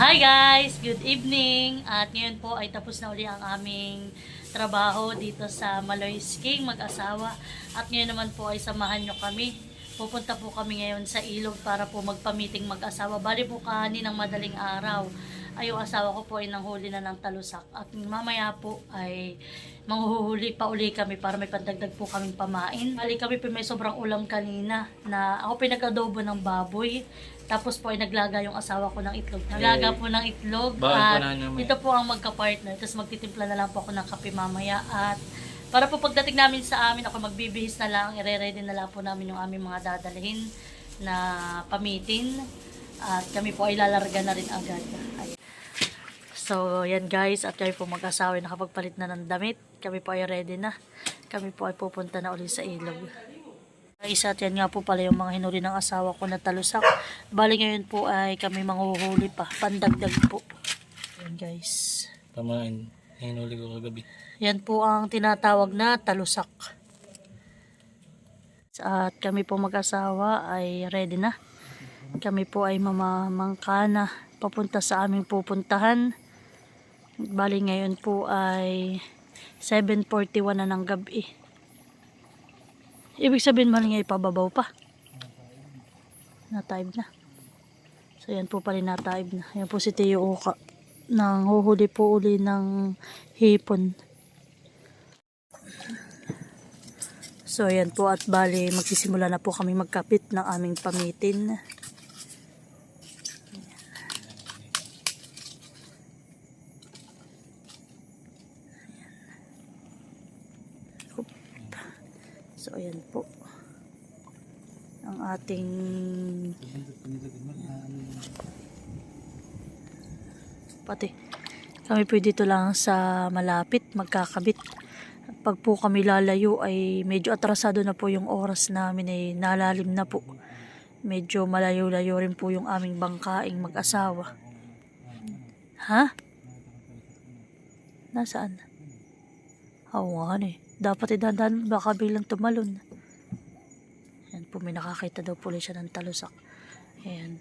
Hi guys! Good evening! At ngayon po ay tapos na uli ang aming trabaho dito sa Maloy's King mag-asawa. At ngayon naman po ay samahan nyo kami. Pupunta po kami ngayon sa ilog para po magpa-meeting mag-asawa. Bali po kaninang madaling araw ay yung asawa ko po ay nanghuli na ng talusak. At mamaya po ay manghuhuli pa uli kami para may pandagdag po kaming pamain. Bali kami po may sobrang ulam kanina na ako pinag-adobo ng baboy. Tapos po ay naglaga yung asawa ko ng itlog. Naglaga po ng itlog. At ito po ang magka-partner. Tapos magtitimpla na lang po ako ng kape mamaya. At para po pagdating namin sa amin, ako magbibihis na lang. Ire-ready na lang po namin yung aming mga dadalhin na pamitin. At kami po ay lalarga na rin agad. Ayan. So, yan guys. At kami po mag-asawa nakapagpalit na ng damit. Kami po ay ready na. Kami po ay pupunta na ulit sa ilog. Isa at yan nga po pala yung mga hinuli ng asawa ko na talusak. Bali ngayon po ay kami manghuhuli pa. Pandagdag po. Yan guys. Pamain. Hinuli ko kagabi. Yan po ang tinatawag na talusak. At kami po mag-asawa ay ready na. Kami po ay mamamangka na papunta sa aming pupuntahan. Bali ngayon po ay 7:41 na ng gabi. Ibig sabihin mali nga ipababaw pa. Nataib na. So yan po pala nataib na. Yan po si Tio Oka. Nang huhuli po uli ng hipon. So yan po at bali magsisimula na po kami magkapit ng aming pamitin. So ayan po ang ating pati kami po dito lang sa malapit magkakabit. Pag po kami lalayo ay medyo atrasado na po yung oras namin, ay nalalim na po, medyo malayo-layo rin po yung aming bangkaing mag-asawa. Ha? Nasaan? Hawan eh. Dapat idandan, baka bilang tumalon. Ayan po, may nakakita daw po siya ng talusak. Ayan.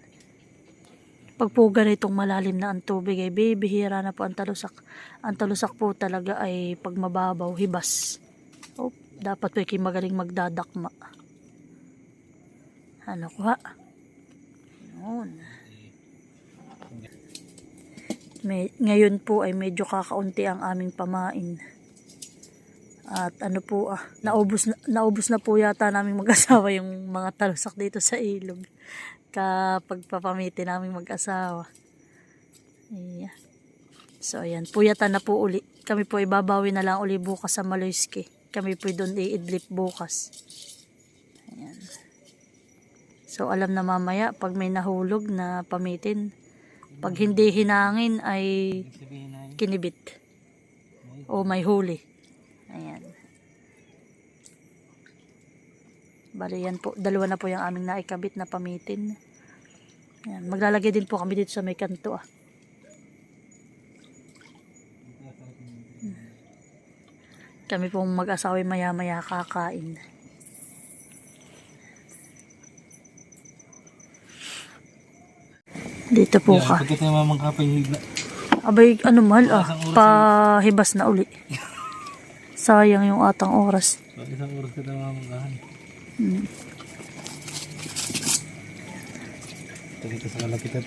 Pag po ganitong malalim na ang tubig ay bibihira na po ang talusak. Ang talusak po talaga ay pag mababaw, hibas. Oh, dapat po kayo magaling magdadakma. Ano ko ha? Ayan. Ngayon po ay medyo kakaunti ang aming pamain. At ano po naubos na po yata namin mag-asawa yung mga talusak dito sa ilog kapag papamitin namin mag-asawa. Yeah. So ayan, puyatan na po uli. Kami po ibabawi na lang uli bukas sa Maloy's King. Kami po doon i-idlip bukas. Ayan. So alam na mamaya pag may nahulog na pamitin, pag hindi hinangin ay kinibit o may huli. Ayan. Bali yan po. Dalawa na po yung aming naikabit na pamitin. Ayan. Maglalagay din po kami dito sa may kanto. Kami pong mag-asawa maya-maya kakain. Dito po ka. Pagkat na mamangkapay higla. Abay, ano mahal pahibas na uli. Sayang yung atang oras. Isang oras ka na mamangkahan. Dito sa kalapitan.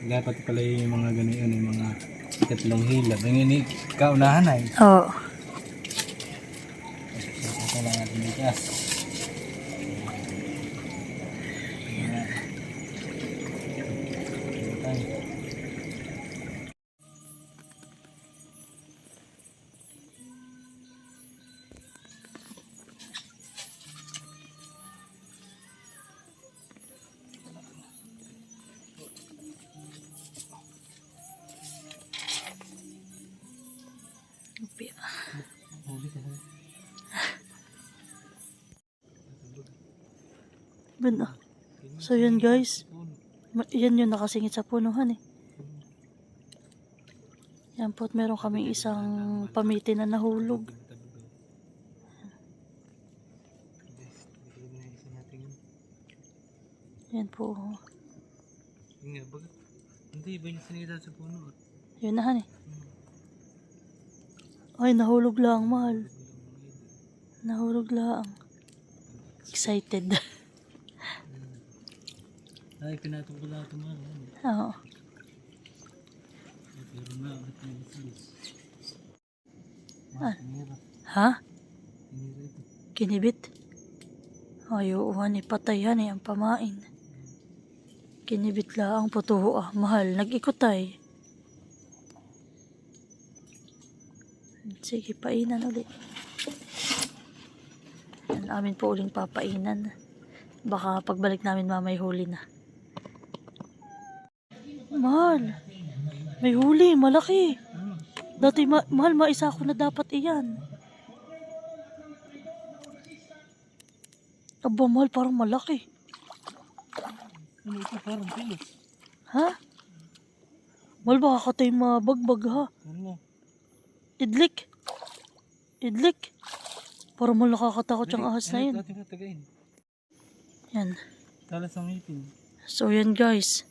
Dapat pala yung mga ganyan, yung mga tatlong hilab. Yung kaunahan ay. Oo. Ito lang natin bigas. So yan guys, yan yung nakasingit sa punuhan eh. Yan po at meron kaming isang pamitin na nahulog. Yan po. Hindi, bakit? Hindi, ba yung sinigil sa puno? Yun na han eh. Ay, nahulog lang, mahal. Nahulog lang. Excited. Ay, pinatong ko lahat mahal. Oo. Pero na, ba't may bisis? Ah. Tinira. Ha? Tinira ito. Kinibit? Ay, oo, han, ipatay yan eh, ang pamain. Kinibit lang, putuho ah. Mahal, nag-ikot ay. Sige, painan ulit. Yan, amin po uling papainan. Baka pagbalik namin mamay huli na. Mahal, may huli, malaki. Dati mahal, maisa ko na dapat iyan. Aba, mahal, parang malaki. Ano ito? Parang pilos. Ha? Mahal, baka katay mabagbag ha. Ano? Idlik. Idlik. Parang mahal nakakatakot yung ahas na yun. Ating natagain. Yan. Talas ang ngipin. So yan guys.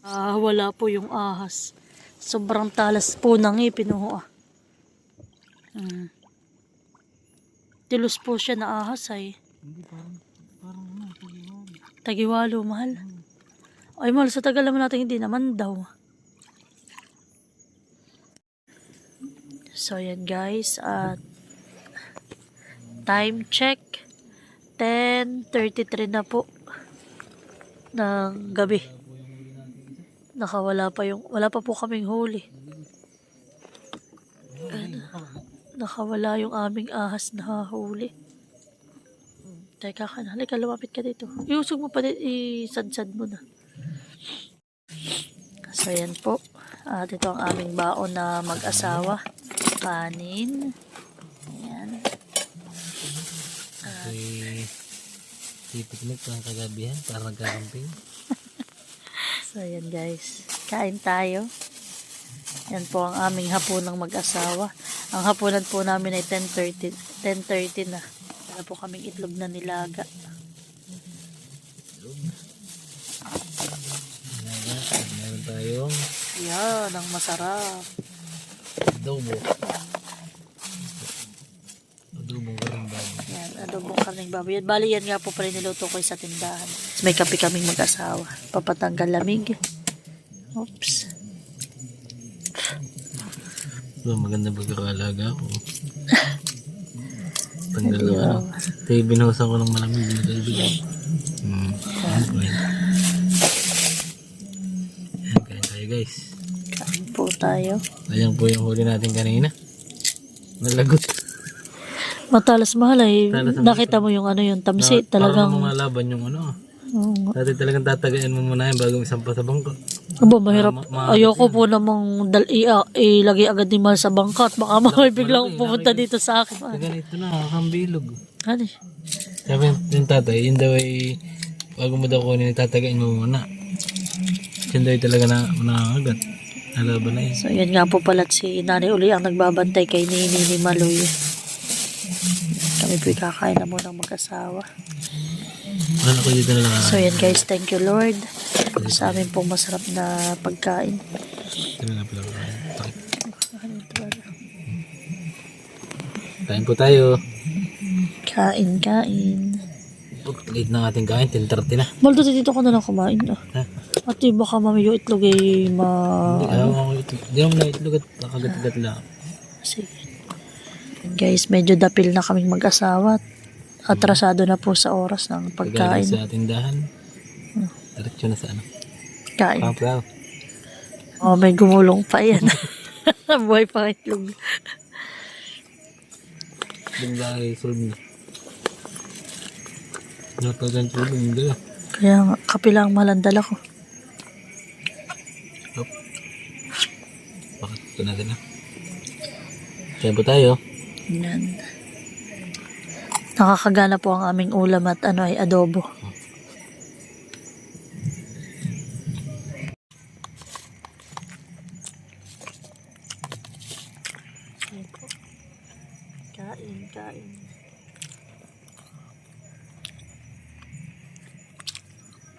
Wala po yung ahas. Sobrang talas po ng ngipin. Oh, ah. Tilos po siya na ahas ay. Hindi, parang ano, tagiwalo. Tagiwalo, mahal. Ay, mahal, sa tagal naman natin hindi naman daw. So, yan guys. At time check. 10:33 na po ng gabi. Wala pa po kaming huli. Nakawala yung aming ahas na huli. Teka ka na. Halika, lumapit ka dito. Iusog mo pa din. Isadsad mo na. So, yan po. At ito ang aming baon na mag-asawa. Kanin. Ayan. Pipiknik lang kagabihan para nagkakamping. So, yan guys. Kain tayo. Yan po ang aming hapunang mag-asawa. Ang hapunan po namin ay 10:30 na. Wala po kaming itlog na nilaga. Meron tayong Yan, ang masarap. adobo. Adobong karang baboy. Yan, adobong karning baboy. Yan, bali yan nga po pala niluto ko sa tindahan. Tapos may kape kaming mag-asawa. Papatanggal lamig. Oops. So, maganda pagkakalaga ako. Pangalawa. Ito yung binuhusan ko ng malamig na kaibigan. Kain tayo guys. Kain po tayo. Ayan po yung huli natin kanina. Nalagot. Matalas mahal ay. Talas ang Nakita mo yung ano yung tamsi. Talagang. Parang lumalaban yung ano. Oo nga. Dati talagang tatagain mo muna yan bago isampa sa bangko. Aba, mahirap. Ayoko po namang ilagay agad ni Mal sa bangkat. Baka may biglang pumunta dito sa akin. Sa ganito na, kambilog. Ano eh? Sabi yung tatay, yun daw ay bago mo daw kunin, tatagain mo muna. Yun daw ay talaga na nangangagat. Nalaban na yun. So, yan nga po pala si Nanay Uli ang nagbabantay kay Nini ni Maloy. Kami po kakain na muna mag-asawa. Ano ko dito na lang. So, yan guys. Thank you, Lord. Sa amin pong masarap na pagkain. Ito na pala kain. Kain po tayo. Kain. Late na ating kain, 10:30 na. Maldo, dito ka na lang kumain. Ha? At baka mami yung itlog ay Hindi, ayaw ko ito. Hindi naman na itlog at nakagat-gat lang. Sige. Guys, medyo dapil na kaming mag-asawa. Atrasado na po sa oras ng Pagkain pagkain. sa tindahan. Diretso na sa ano. Kain. Pampaw. Oh, may gumulong pa yan. Buhay pa ang itlog. Bigla ay solve na. Napagan solve, hindi na. Kaya nga, kapilang malandala ko. Hop. Bakit ito natin na? Kaya po tayo. Yan. Nakakagana po ang aming ulam at ano ay adobo. Yan po. Kain.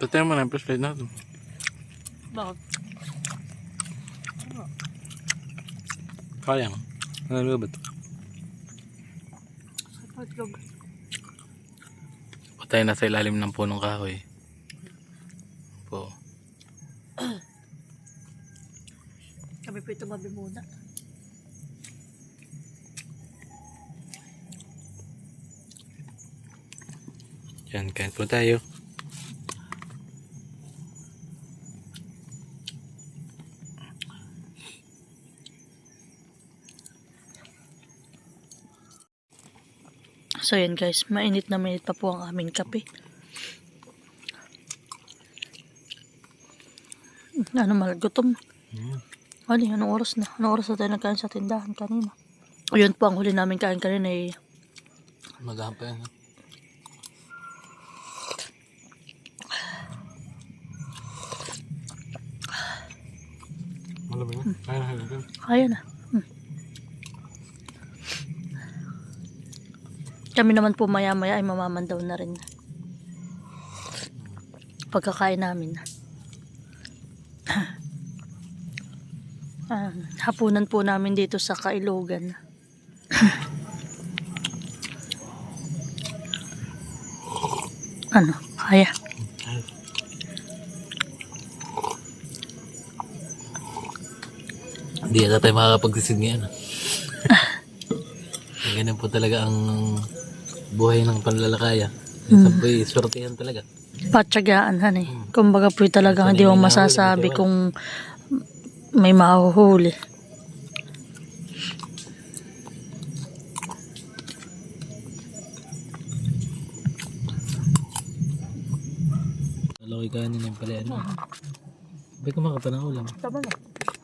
Tatay mo na yung flashlight natin. Bakit? Kaya nga. Ano ba ito? Sa itlog. Patay na sa ilalim ng punong kahoy. Po. Kami po ito tumabi muna. Yan, kain po tayo. So yan guys, mainit na mainit pa po ang aming kape. Ano malagutom? Ali, anong oras na? Anong oras na tayo nagkain sa tindahan kanina? Ayun po ang huli namin kain kanina eh. Magahan pa yan. Ha? Wala ba yan? Kaya na kayo. Kaya na. Kami naman po maya-maya ay mamamandaw na rin. Pagkakain namin. Hapunan po namin dito sa Kailogan. Ano? Kaya? Hindi yata tayo makakapagsisid ngayon. Ganyan po talaga ang buhay ng panlalakaya. Minsan po swertihan talaga. Patsagaan han eh. Kumbaga po talaga hindi mo masasabi kung may mahuhuli. Malaki kanin yung pala ano. Ba't kumaka pa ng ulam? Tama na.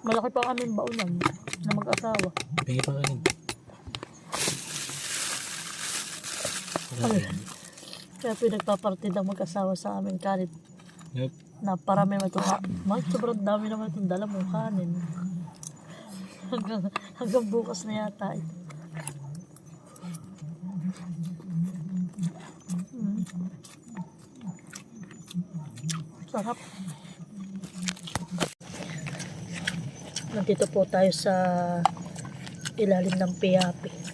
Malaki pa kaming baunan na mag-asawa. Pingi pa kanin. Kaya pinagpapartid ang mag-asawa sa amin kanin. Yup. Na parami mo ito. Sobrang dami naman itong dala mong kanin. Hanggang bukas na yata ito. Sarap. Nandito po tayo sa ilalim ng piyapi.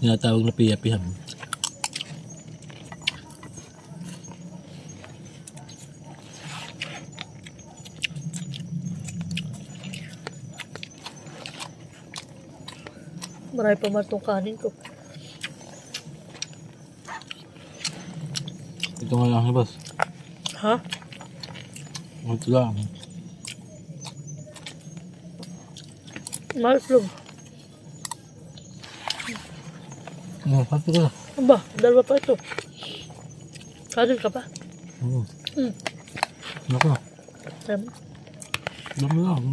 Tinatawag na piyapihan. Marami pa man itong kanin ko. Ito nga lang boss. Ha? Ito lang. Malplog. Pati ko na. Aba, dalawa pa ito. Kanin ka pa? Naku. Tama. Dami lang.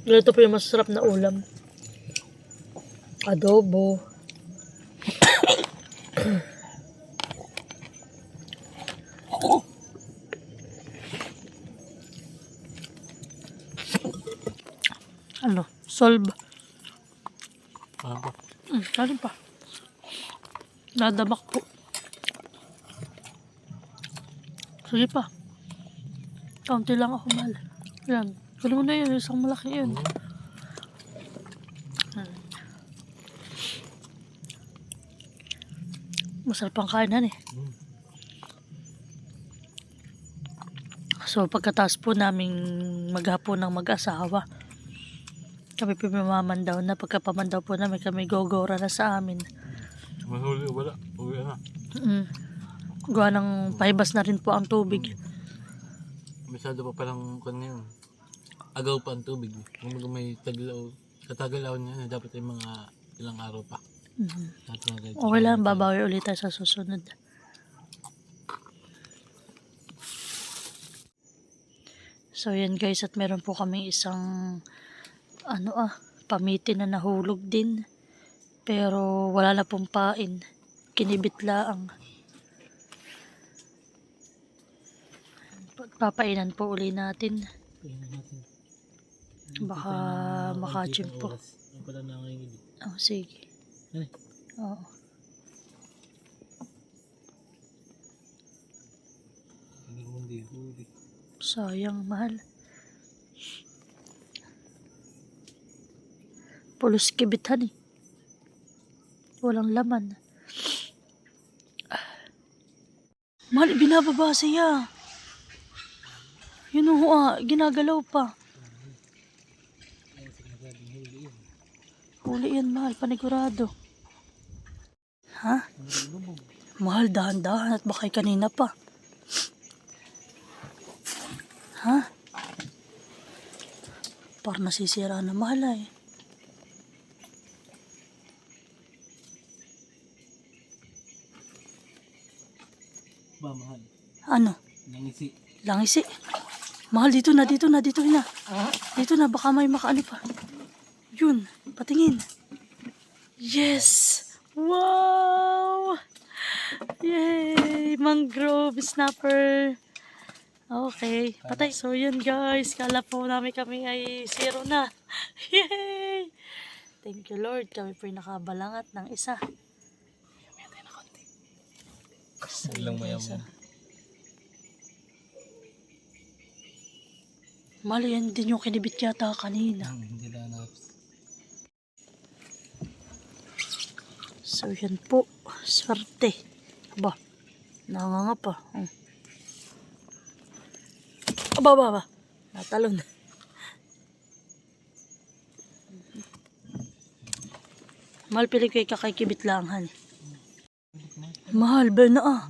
Ganito po yung masarap na ulam. Adobo. Ano? Solve. Ano? Kanin pa. Nadamak po. Sige pa. Kaunti lang ako, mahal. Yan. Kunin mo na yun. Isang malaki yun. Masarap ang kainan eh. So pagkatapos po naming maghapon ng mag-asawa, kami po mamamandaw na. Pagkapamandaw po namin, kami gogora na sa amin. Mahuli o wala? Uwi na. Gawa ng pahibas na rin po ang tubig. Masyado pa palang kung ngayon. Agaw pa ang tubig. Kung may taglaw, sa tagalaw niya, dapat ay mga ilang araw pa. Okay lang, babawi ulit tayo sa susunod. So yan guys, at meron po kaming isang pamiti na nahulog din. Pero wala na pong pain. Kinibit laang. Pagpapainan po uli natin. Tingnan natin. Baka makachimpo. Ang pala nangingili. Oh, sige. Ano? Oo. Hindi huli. Sayang, mahal. Pulos kibitan eh. Walang laman. Mahal, binababa siya. Yun ginagalaw pa. Huli yan, mahal. Panigurado. Ha? Mahal, dahan-dahan at baka kanina pa. Ha? Parang nasisira na, mahal eh. Ba, mahal. Ano? Nangisi. Langisi. Mahal, dito na. Dito na. Dito na, baka may makaano pa. Yun, patingin. Yes! Wow! Yay! Mangrove snapper. Okay, patay. So yun guys, kala po namin kami ay zero na. Yay! Thank you Lord, kami po nakabalangat ng isa. So, Biglang yun, guys, mayaman. Mali yan din yung kinibit yata kanina. Hindi na naps. So yan po, swerte. Aba, nanganga pa. Aba. Natalon. Mahal, pili ko kakakibit lang, han. Mahal, ba na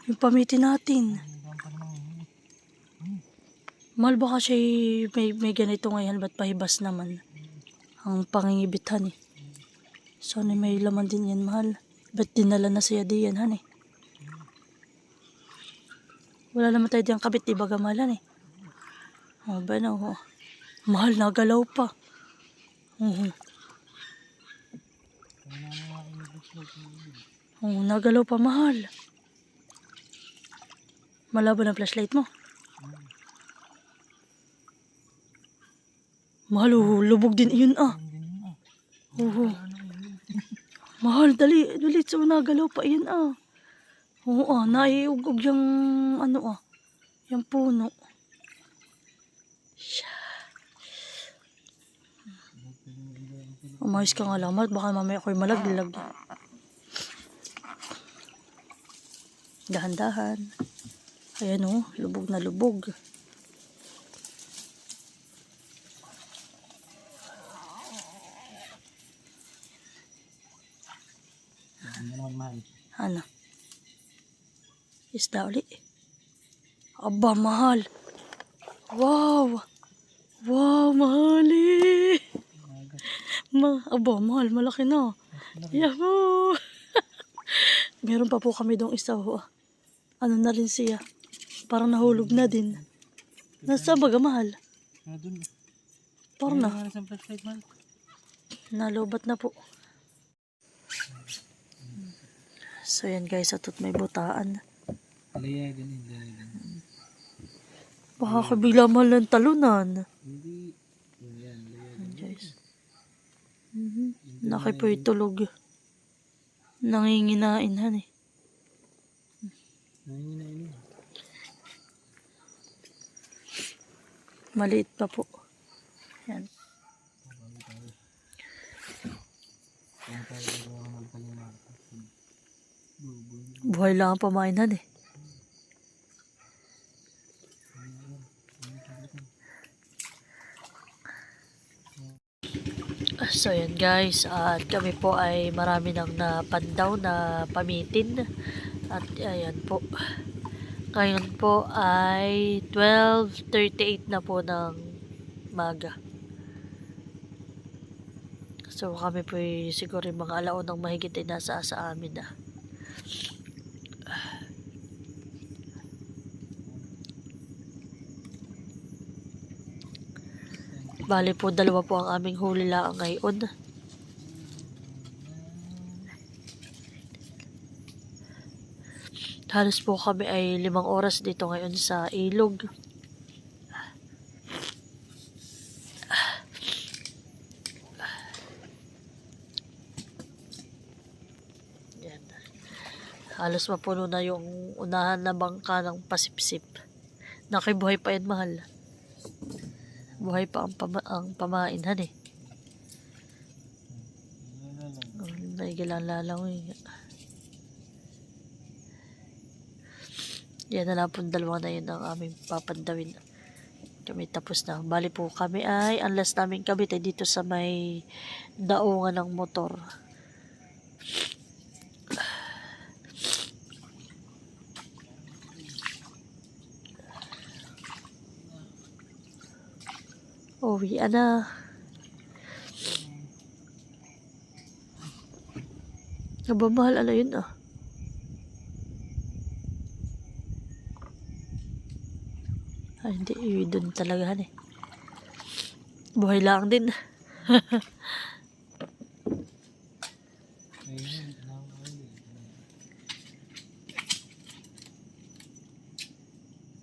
yung pamitin natin. Mahal, baka siya may ganito ngayon, ba't pahibas naman ang pangingibitan eh. Sana may laman din yan, mahal. Ba't dinala na siya diyan, han eh. Wala naman tayo diyang kabit, di ba gamalan eh. Oh, ba na, oh. Mahal, nagalaw pa. Oh, nagalaw pa, mahal. Malabo na flashlight mo. Mahal, lubog din iyon Mahal, dali, so nagalaw pa iyan Oo naiugog yung yung puno. Umayos ka nga lang, baka mamaya ako'y malaglag. Dahan-dahan. Ayan lubog na lubog. Ano? Isda uli. Aba, mahal. Wow, mahal eh. Aba, mahal, malaki na. Yahoo! Meron pa po kami dong isa. Ano na rin siya. Parang nahulog na din. Nasa baga, mahal? Parang na. Nalobat na po. So yan guys, atot may butaan. Baka bigla mahal ng talunan. Hindi. Guys. Naki po itulog. Nanginginain han eh. Maliit pa po. Yan. Buhay lang ang pamainan eh. So yan guys, at kami po ay marami nang napandaw na pamitin. At ayan po. Ngayon po ay 12:38 na po ng maga. So kami po ay siguro yung mga alaunang mahigit ay nasa sa amin na. Bali po, 2 po ang aming huli lang ngayon. Halos po kami ay 5 oras dito ngayon sa ilog. Yan. Halos mapuno na yung unahan na bangka ng pasipsip. Nakibuhay pa yan, mahal. Buhay pa ang pamainhan eh. May gilalalaw eh. Yan na lang po dalawa na yun ang aming papandawin. Kami tapos na. Bali po kami ay ang last namin kabit ay dito sa may daungan ng motor. Uwi na. Nabamahal ala yun ah. Ay, hindi. Doon talaga han eh. Buhay lang din.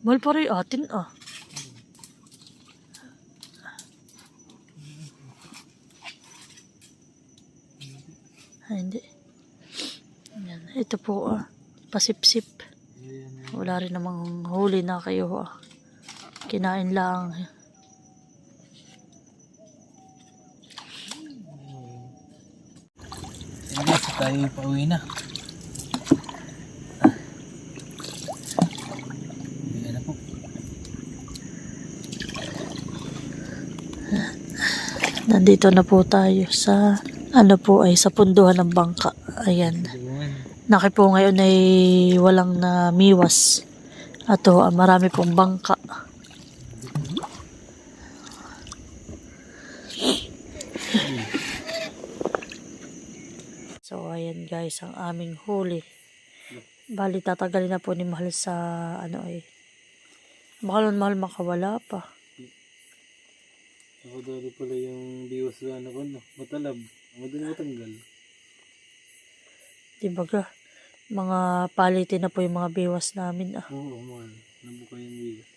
Mahal pa rin atin ah. Ay, hindi. Yan. Ito po ah. Pasipsip. Wala rin namang huli na kayo ah. Kinain lang. Hindi, so tayo pauwi na. Uwi na po. Nandito na po tayo sa ano po ay sa punduhan ng bangka. Ayan. Naki po ngayon ay walang na miwas. Ato, marami pong bangka. So, ayan guys, ang aming huli. Bali, tatagalin na po ni Mahal sa ano ay. Baka nun Mahal makawala pa. Ako dali pala yung biwas na ano ko, no? Matalab. Madali matanggal. Diba ka? Mga palitin na po yung mga biwas namin ah. Oo, mahal. Nabuka yung biwas.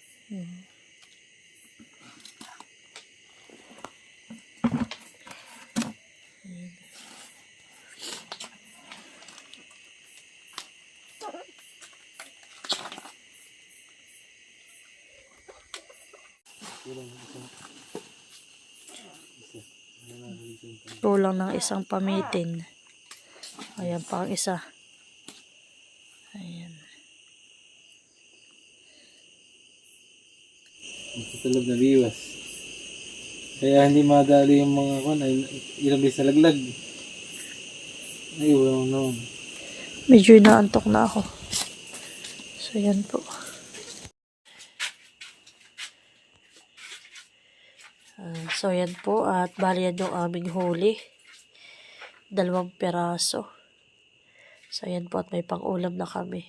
Kulang ng isang pamitin. Ayan pa ang isa. Ayan. Matutulog na biwas. Kaya hindi madali yung mga kon ay ilang beses nalaglag. Ay, wala naman. Medyo inaantok na ako. So, yan po. So, yan po. At bali yan yung aming huli. 2 peraso. So, yan po. At may pang-ulam na kami.